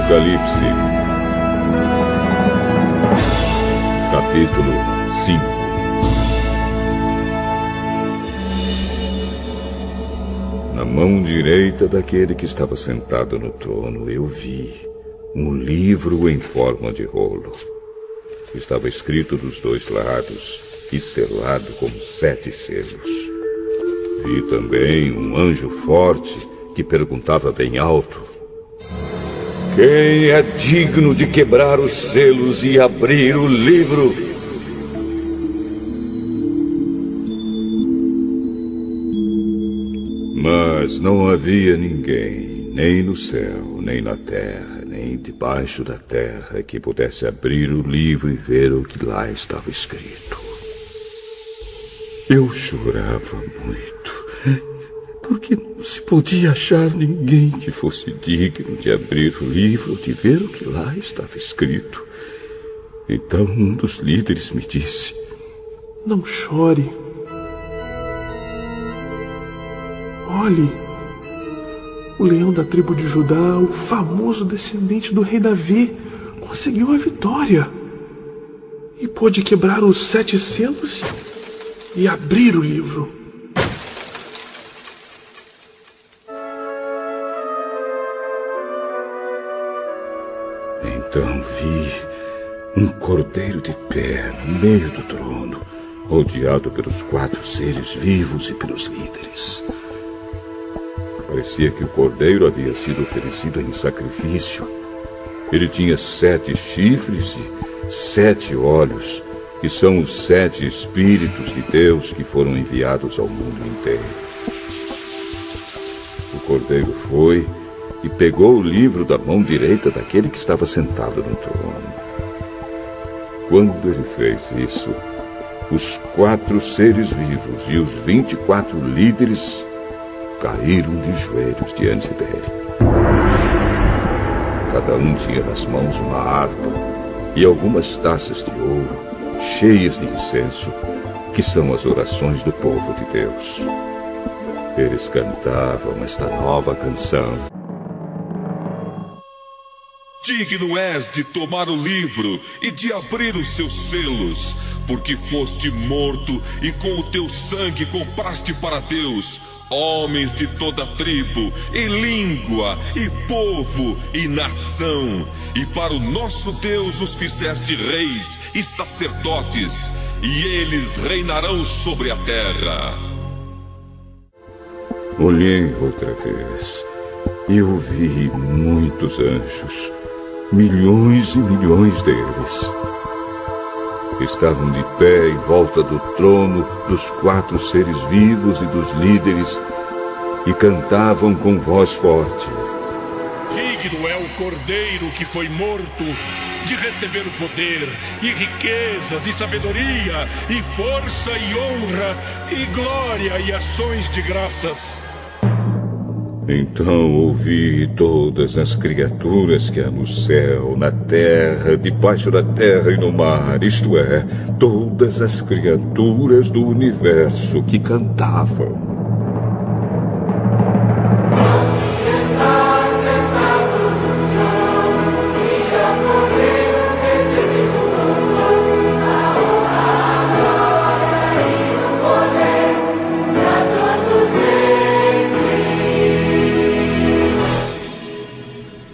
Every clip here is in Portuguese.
Apocalipse, capítulo 5. Na mão direita daquele que estava sentado no trono, eu vi um livro em forma de rolo. Estava escrito dos dois lados e selado com 7 selos. Vi também um anjo forte que perguntava bem alto: quem é digno de quebrar os selos e abrir o livro? Mas não havia ninguém, nem no céu, nem na terra, nem debaixo da terra, que pudesse abrir o livro e ver o que lá estava escrito. Eu chorava muito, porque não se podia achar ninguém que fosse digno de abrir o livro, de ver o que lá estava escrito. Então um dos líderes me disse: não chore. Olhe, o leão da tribo de Judá, o famoso descendente do rei Davi, conseguiu a vitória e pôde quebrar os 7 selos e abrir o livro. Então vi um cordeiro de pé no meio do trono, rodeado pelos 4 seres vivos e pelos líderes. Parecia que o cordeiro havia sido oferecido em sacrifício. Ele tinha 7 chifres e 7 olhos, que são os 7 Espíritos de Deus que foram enviados ao mundo inteiro. O cordeiro foi e pegou o livro da mão direita daquele que estava sentado no trono. Quando ele fez isso, os 4 seres vivos e os 24 líderes caíram de joelhos diante dele. Cada um tinha nas mãos uma harpa e algumas taças de ouro cheias de incenso, que são as orações do povo de Deus. Eles cantavam esta nova canção: digno és de tomar o livro e de abrir os seus selos, porque foste morto e com o teu sangue compraste para Deus homens de toda tribo, e língua, e povo, e nação. E para o nosso Deus os fizeste reis e sacerdotes, e eles reinarão sobre a terra. Olhei outra vez e eu vi muitos anjos, milhões e milhões deles. Estavam de pé em volta do trono dos 4 seres vivos e dos líderes e cantavam com voz forte: digno é o cordeiro que foi morto de receber o poder, e riquezas, e sabedoria, e força, e honra, e glória, e ações de graças. Então ouvi todas as criaturas que há no céu, na terra, debaixo da terra e no mar, isto é, todas as criaturas do universo que cantavam: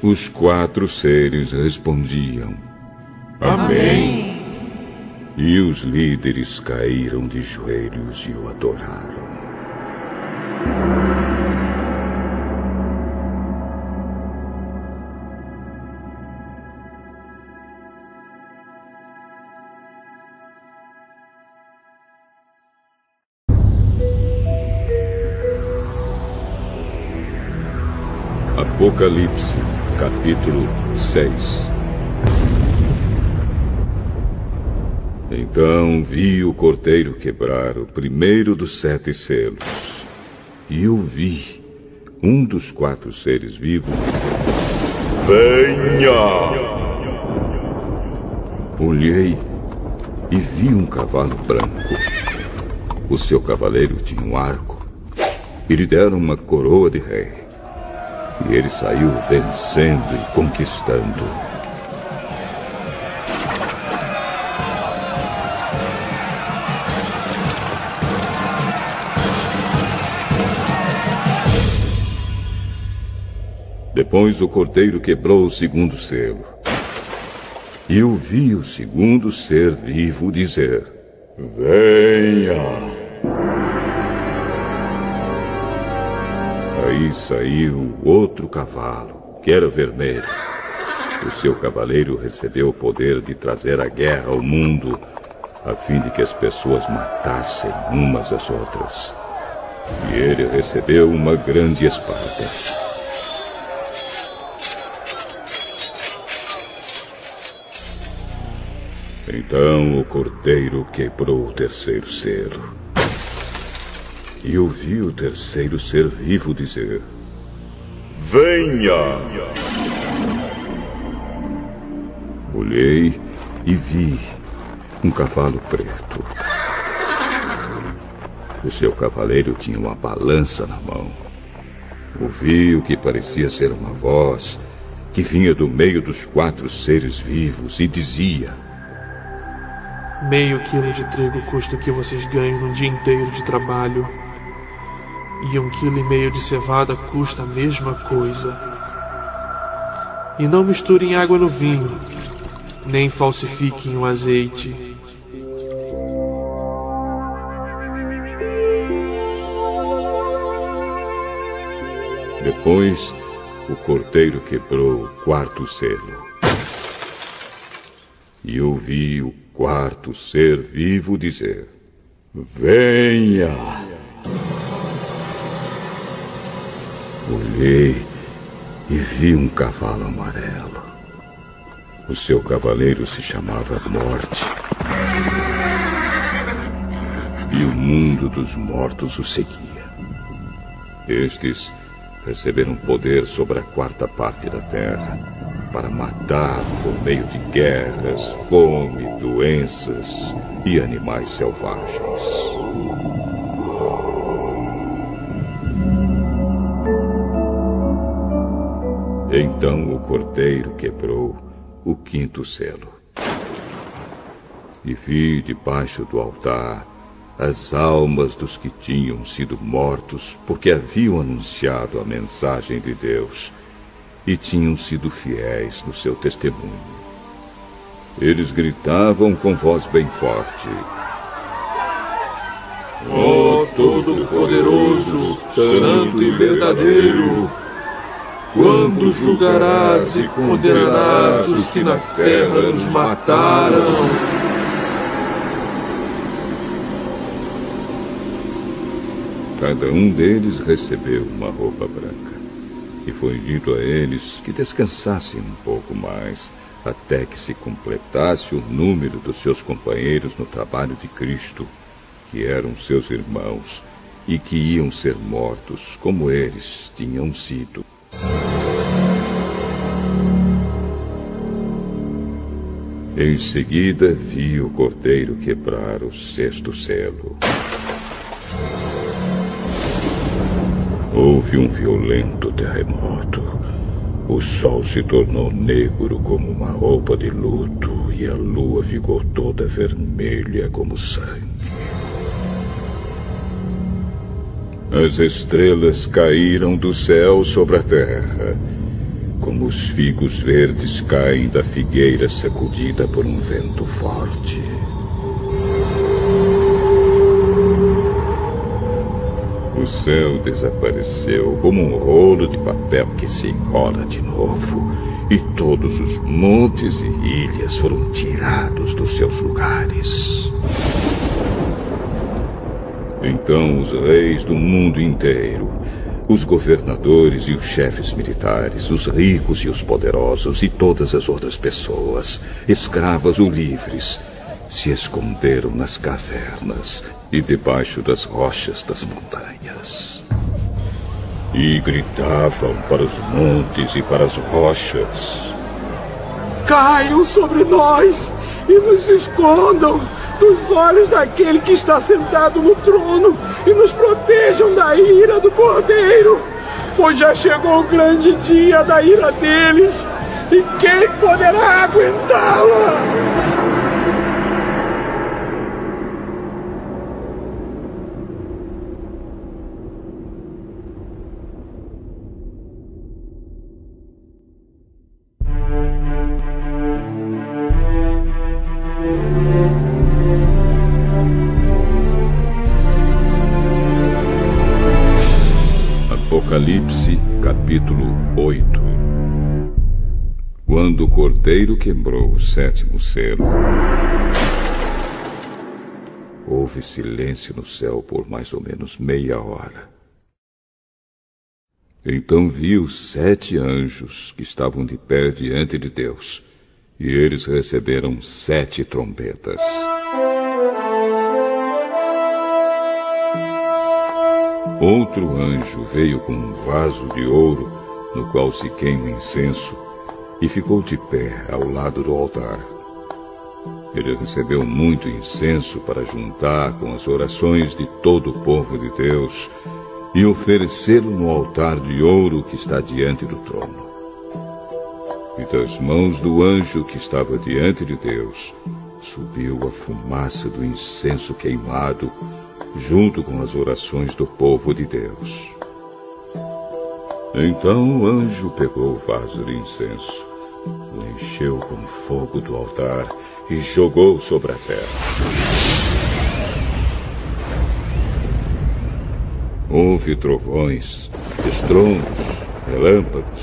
Os 4 seres respondiam: Amém. E os líderes caíram de joelhos e o adoraram. Apocalipse, capítulo 6. Então vi o cordeiro quebrar o primeiro dos 7 selos. E eu vi um dos 4 seres vivos dizer: venha! Olhei e vi um cavalo branco. O seu cavaleiro tinha um arco e lhe deram uma coroa de rei. E ele saiu vencendo e conquistando. Depois o cordeiro quebrou o segundo selo. E eu vi o segundo ser vivo dizer: venha! Aí saiu outro cavalo, que era vermelho. O seu cavaleiro recebeu o poder de trazer a guerra ao mundo, a fim de que as pessoas matassem umas às outras. E ele recebeu uma grande espada. Então o cordeiro quebrou o terceiro selo. E eu vi o terceiro ser vivo dizer: venha! Olhei e vi um cavalo preto. O seu cavaleiro tinha uma balança na mão. Ouvi o que parecia ser uma voz que vinha do meio dos 4 seres vivos e dizia: meio quilo de trigo custa o que vocês ganham num dia inteiro de trabalho. E 1,5 quilo de cevada custa a mesma coisa. E não misturem água no vinho, nem falsifiquem o azeite. Depois, o cordeiro quebrou o 4º selo. E eu vi o 4º ser vivo dizer: venha! Olhei e vi um cavalo amarelo. O seu cavaleiro se chamava Morte. E o mundo dos mortos o seguia. Estes receberam poder sobre a 4ª parte da terra, para matar por meio de guerras, fome, doenças e animais selvagens. Então o cordeiro quebrou o 5º selo. E vi debaixo do altar as almas dos que tinham sido mortos porque haviam anunciado a mensagem de Deus e tinham sido fiéis no seu testemunho. Eles gritavam com voz bem forte: ó Todo-Poderoso, Santo e Verdadeiro, quando julgarás e condenarás os que na terra nos mataram? Cada um deles recebeu uma roupa branca. E foi dito a eles que descansassem um pouco mais, até que se completasse o número dos seus companheiros no trabalho de Cristo, que eram seus irmãos, e que iam ser mortos como eles tinham sido. Em seguida, vi o cordeiro quebrar o 6º selo. Houve um violento terremoto. O sol se tornou negro como uma roupa de luto e a lua ficou toda vermelha como sangue. As estrelas caíram do céu sobre a terra, como os figos verdes caem da figueira sacudida por um vento forte. O céu desapareceu como um rolo de papel que se enrola de novo, e todos os montes e ilhas foram tirados dos seus lugares. Então os reis do mundo inteiro, os governadores e os chefes militares, os ricos e os poderosos e todas as outras pessoas, escravas ou livres, se esconderam nas cavernas e debaixo das rochas das montanhas. E gritavam para os montes e para as rochas: caiam sobre nós e nos escondam dos olhos daquele que está sentado no trono e nos protejam da ira do Cordeiro. pois já chegou o grande dia da ira deles, e quem poderá aguentá-la? Apocalipse, capítulo 8. Quando o Cordeiro quebrou o 7º selo, houve silêncio no céu por mais ou menos meia hora. Então vi os 7 anjos que estavam de pé diante de Deus, e eles receberam 7 trombetas. Outro anjo veio com um vaso de ouro, no qual se queima incenso, e ficou de pé ao lado do altar. Ele recebeu muito incenso para juntar com as orações de todo o povo de Deus e oferecê-lo no altar de ouro que está diante do trono. E das mãos do anjo que estava diante de Deus subiu a fumaça do incenso queimado, junto com as orações do povo de Deus. Então o anjo pegou o vaso de incenso, o encheu com fogo do altar e jogou sobre a terra. Houve trovões, estrondos, relâmpagos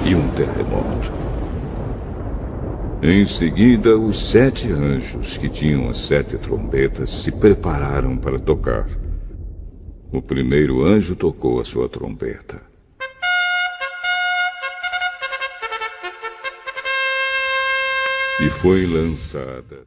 e um terremoto. Em seguida, os 7 anjos que tinham as 7 trombetas se prepararam para tocar. O primeiro anjo tocou a sua trombeta. E foi lançada